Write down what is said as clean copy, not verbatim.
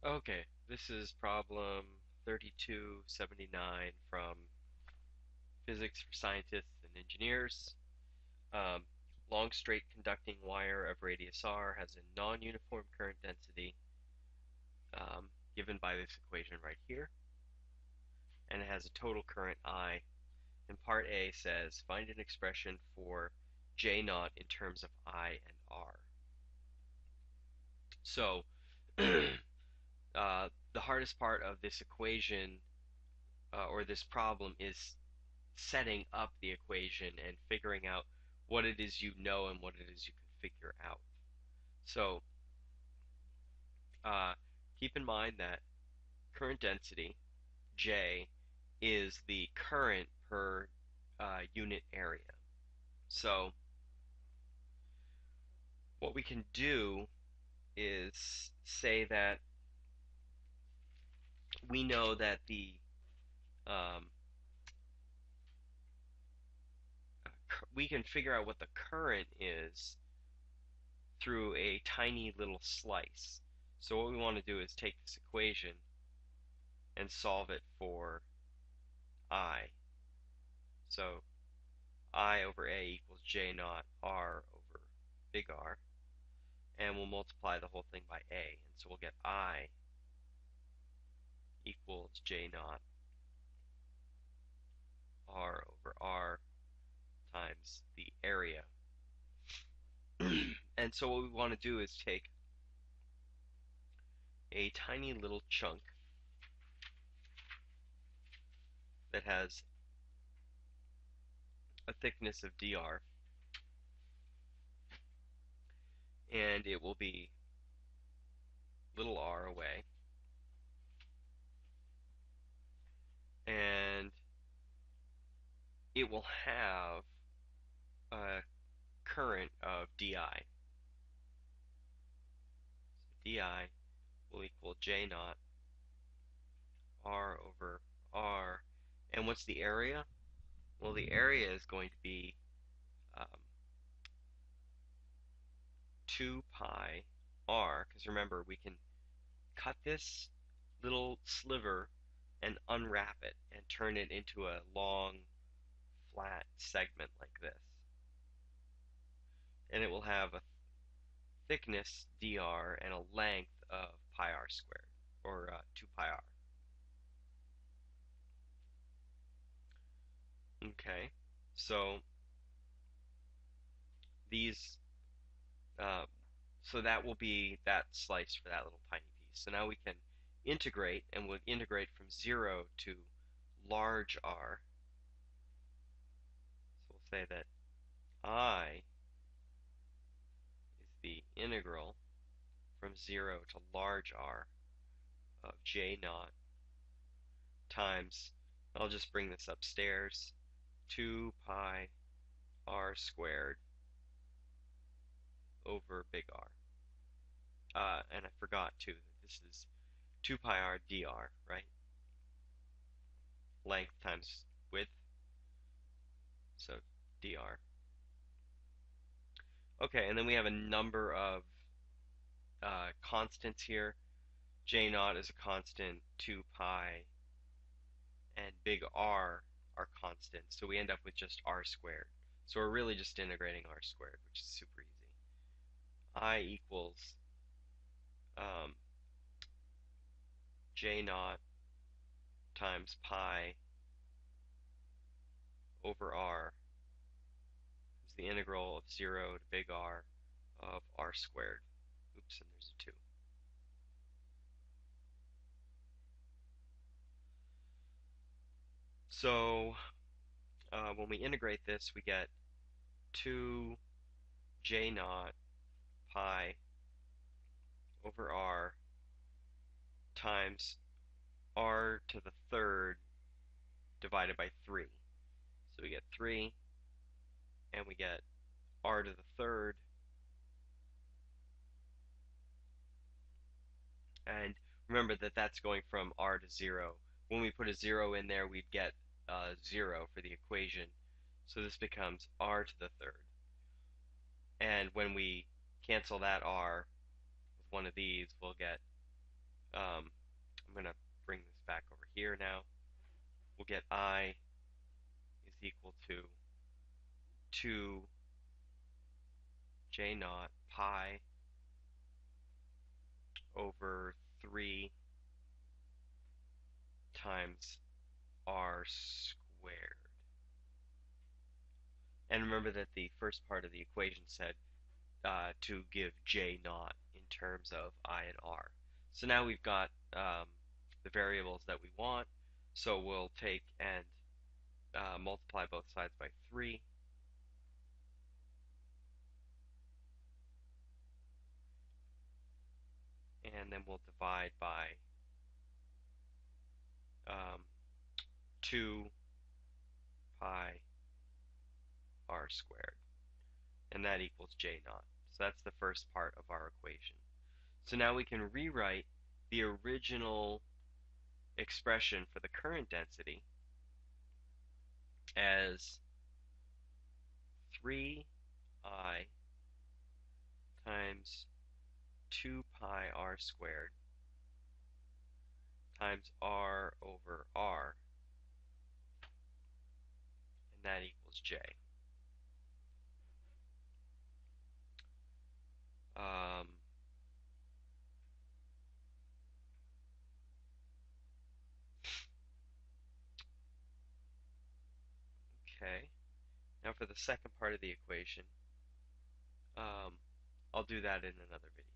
Okay, this is problem 3279 from Physics for Scientists and Engineers. Um, long straight conducting wire of radius r has a non-uniform current density given by this equation right here, and it has a total current I. And part A says find an expression for J naught in terms of I and R. So the hardest part of this equation or this problem is setting up the equation and figuring out what it is you know and what it is you can figure out. So uh, keep in mind that current density, J, is the current per unit area. So what we can do is say that we know that um, we can figure out what the current is through a tiny little slice. So what we want to do is take this equation and solve it for I. So I over A equals J naught R over big R, and we'll multiply the whole thing by A, and so we'll get I equals J naught R over R times the area. And so what we want to do is take a tiny little chunk that has a thickness of dr, and it will be little r away, and it will have a current of di. So di will equal J naught R over R. And what's the area? Well, the area is going to be um, 2 pi R, because remember, we can cut this little sliver and unwrap it and turn it into a long, flat segment like this. And it will have a thickness dr and a length of pi r squared, or 2 pi r. Okay, so these, uh, so that will be that slice for that little tiny piece. So now we can integrate, and we'll integrate from 0 to large R. So we'll say that I is the integral from 0 to large R of J naught times, I'll just bring this upstairs, 2 pi R squared over big R. And I forgot too that this is 2 pi R dr, right? Length times width, so dr. Okay, and then we have a number of constants here. J naught is a constant, 2 pi, and big R are constants. So we end up with just R squared. So we're really just integrating R squared, which is super easy. I equals um, J naught times pi over R is the integral of 0 to big R of R squared. Oops, and there's a 2. So when we integrate this, we get 2 J naught pi over R times R to the third divided by 3. So we get 3, and we get R to the third, and remember that that's going from R to 0. When we put a 0 in there, we'd get 0 for the equation. So this becomes R to the third. And when we cancel that R with one of these, we'll get I'm going to bring this back over here now. We'll get I is equal to 2 j naught pi over 3 times r squared. And remember that the first part of the equation said to give j naught in terms of I and r. So now we've got the variables that we want. So we'll take and multiply both sides by 3. And then we'll divide by 2 pi r squared. And that equals j naught. So that's the first part of our equation. So now we can rewrite the original expression for the current density as 3I times 2 pi r squared times r over r, and that equals j. Um, okay, now for the second part of the equation, um, I'll do that in another video.